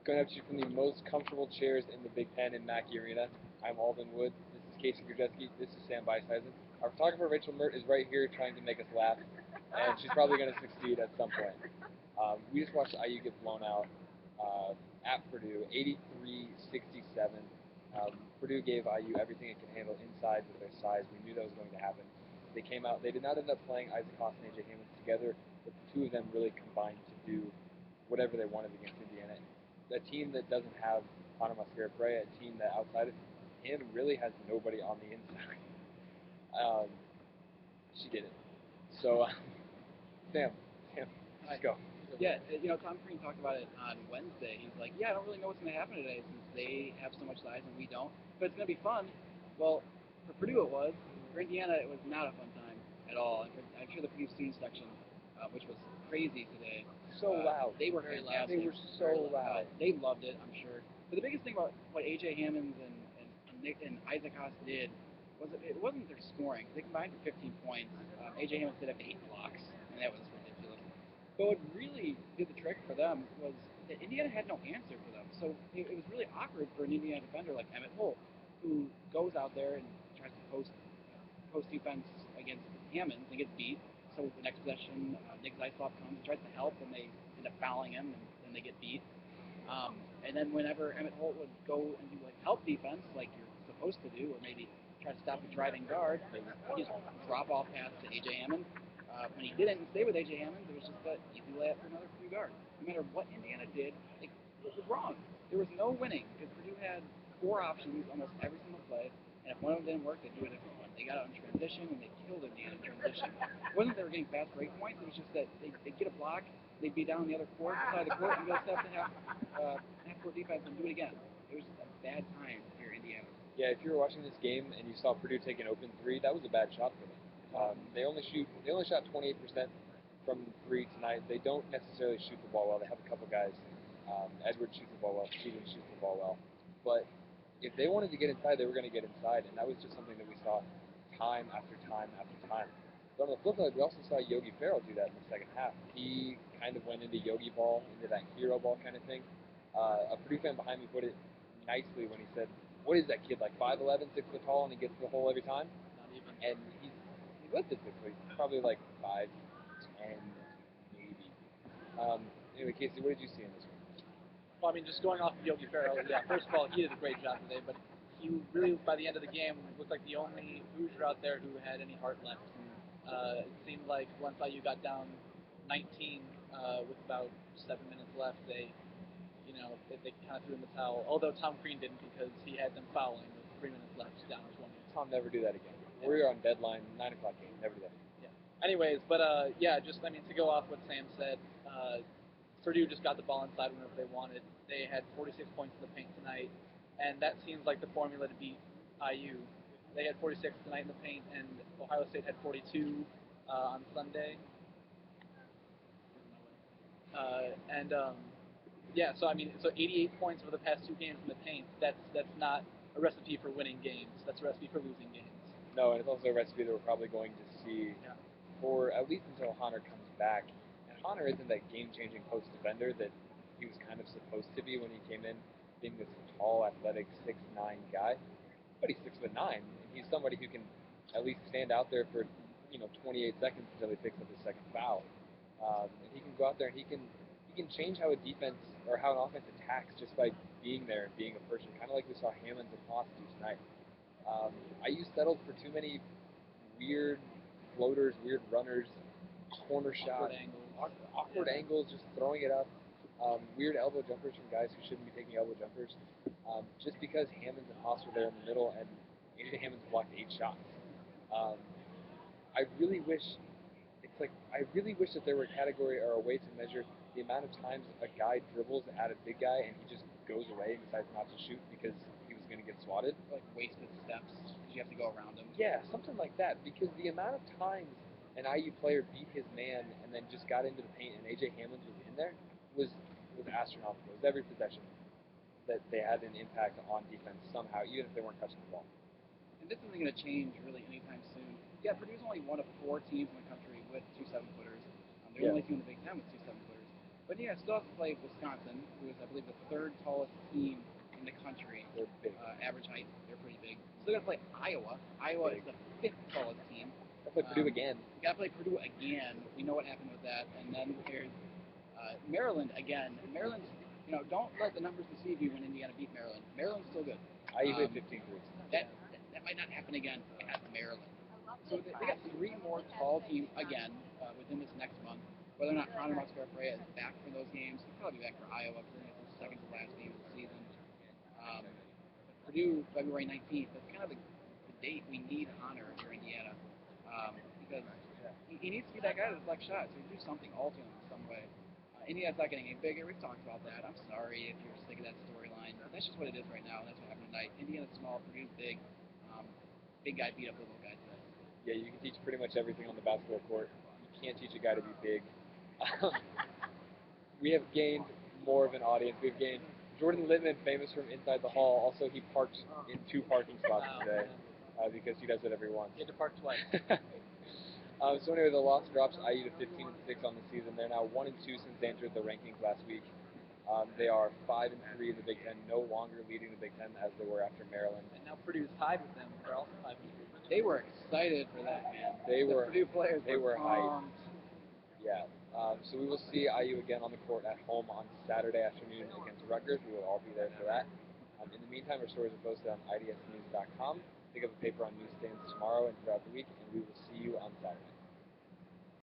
Going up to you from the most comfortable chairs in the Big Ten in Mackey Arena. I'm Alden Wood. This is Casey Grzeski. This is Sam Beiseisen. Our photographer Rachel Mert is right here trying to make us laugh, and she's probably going to succeed at some point. We just watched IU get blown out at Purdue, 83-67. Purdue gave IU everything it could handle inside with their size. We knew that was going to happen. They came out. They did not end up playing Isaac Haas and AJ Hammond together, but the two of them really combined to do whatever they wanted against Indiana. A team that doesn't have Connor Mascara-Perea, a team that outside of him really has nobody on the inside. She did it. So, Sam, let's go. Yeah, Tom Crean talked about it on Wednesday. He's like, I don't really know what's going to happen today since they have so much size and we don't, but it's going to be fun. Well, for Purdue it was. For Indiana, it was not a fun time at all. I'm sure the Purdue student section, which was crazy today. So loud. They were very fantastic. Loud. They were so loud. They loved it, I'm sure. But the biggest thing about what AJ Hammond and Isaac Haas did was it wasn't their scoring. They combined for 15 points. AJ Hammond did have 8 blocks, and that was ridiculous. But what really did the trick for them was that Indiana had no answer for them. So it was really awkward for an Indiana defender like Emmett Holt, who goes out there and tries to post defense against Hammond and gets beat. So the next possession, Nick Zaislov comes and tries to help, and they end up fouling him, and then they get beat. And then whenever Emmett Holt would go and do help defense, like you're supposed to do, or maybe try to stop the driving guard, they would just drop off pass to AJ Hammond. When he didn't stay with AJ Hammond, it was just that easy layup for another Purdue guard. No matter what Indiana did, it was wrong. There was no winning because Purdue had 4 options almost every single play, and if one of them didn't work, they'd do a different one. They got out in transition, and they killed Indiana in transition. It wasn't they were getting fast break points, it was just that they'd get a block, they'd be down on the other side of the court, and go step to half-court defense and do it again. It was just a bad time for Indiana. Yeah, if you were watching this game and you saw Purdue take an open 3, that was a bad shot for them. They only shot 28% from 3 tonight. They don't necessarily shoot the ball well. They have a couple guys. Edwards shoots the ball well. Stevens shoots the ball well. But if they wanted to get inside, they were going to get inside, and that was just something that we saw time after time after time. But on the flip side, we also saw Yogi Ferrell do that in the second half. He kind of went into Yogi ball, into that hero ball kind of thing. A Purdue fan behind me put it nicely when he said, "What is that kid, like 5'11", 6 foot tall, and he gets to the hole every time?" Not even. And he lived it this week. Probably like 5'10", maybe. Anyway, Casey, what did you see in this one? Well, I mean, just going off of Yogi Ferrell, first of all, he did a great job today, but he really, by the end of the game, looked like the only Hoosier out there who had any heart left. It seemed like once IU got down 19 with about 7 minutes left, they kind of threw in the towel. Although Tom Crean didn't, because he had them fouling with 3 minutes left, down 20. Tom, never do that again. Yeah. We're on deadline, 9 o'clock game. Never do that again. Yeah. Anyways, but to go off what Sam said, Purdue just got the ball inside whenever they wanted. They had 46 points in the paint tonight, and that seems like the formula to beat IU. They had 46 tonight in the paint, and Ohio State had 42 on Sunday. So 88 points over the past 2 games in the paint. That's not a recipe for winning games. That's a recipe for losing games. No, and it's also a recipe that we're probably going to see for at least until Hunter comes back. And Hunter isn't that game-changing post defender that he was kind of supposed to be when he came in, being this tall, athletic 6'9" guy. But he's 6'9", and he's somebody who can at least stand out there for 28 seconds until he picks up his second foul. And he can go out there and he can change how a defense or how an offense attacks just by being there and being a person, kind of like we saw Hammonds and Haas do tonight. IU settled for too many weird floaters, weird runners, corner shots, awkward angles, just throwing it up, weird elbow jumpers from guys who shouldn't be taking elbow jumpers, just because Hammonds and Haas were there in the middle and AJ Hammonds blocked 8 shots. I really wish that there were a category or a way to measure the amount of times a guy dribbles at a big guy and he just goes away and decides not to shoot because he was going to get swatted. Like wasted steps because you have to go around him. Yeah, something like that. Because the amount of times an IU player beat his man and then just got into the paint and AJ Hammonds was in there was astronomical. It was every possession that they had an impact on defense somehow, even if they weren't touching the ball. And this isn't going to change really anytime soon. Yeah, Purdue's only one of 4 teams in the country with 2 7-footers. They're the only team in the Big Ten with 2 7-footers. But yeah, still has to play Wisconsin, who is, I believe, the third tallest team in the country. They're big. Average height, they're pretty big. Still got to play Iowa. Iowa is the fifth tallest team. They play Purdue again. Got to play Purdue again. We know what happened with that. And then there's Maryland again. Maryland's, don't let the numbers deceive you when Indiana beat Maryland. Maryland's still good. I hit 15 threes. That might not happen again at Maryland. So they got three more tall teams again within this next month. Whether or not Connor Muscarafrea is back for those games, he'll probably be back for Iowa because it's his second to last game of the season. Purdue, February 19th. That's kind of the date we need Honor for Indiana because he needs to be that guy to deflect shots. So do something, alter him in some way. Indiana's not getting any bigger. We've talked about that. I'm sorry if you're sick of that storyline, but that's just what it is right now, and that's what happened tonight. Indiana's small, Purdue's big. Big guy beat up little guy today. Yeah, you can teach pretty much everything on the basketball court. You can't teach a guy to be big. We have gained more of an audience. We've gained Jordan Littman, famous from Inside the Hall. Also, he parked in 2 parking spots today because he does it every once. He had to park twice. So anyway, the loss drops IU to 15-6 on the season. They're now 1-2 since they entered the rankings last week. They are 5-3 in the Big Ten, no longer leading the Big Ten as they were after Maryland. And now Purdue's tied with them. They're also 5-3. They were excited for that, man. The Purdue players were hyped. pumped. Yeah. So we will see IU again on the court at home on Saturday afternoon against Rutgers. We will all be there for that. In the meantime, our stories are posted on idsnews.com. Pick up a paper on newsstands tomorrow and throughout the week, and we will see you on Saturday.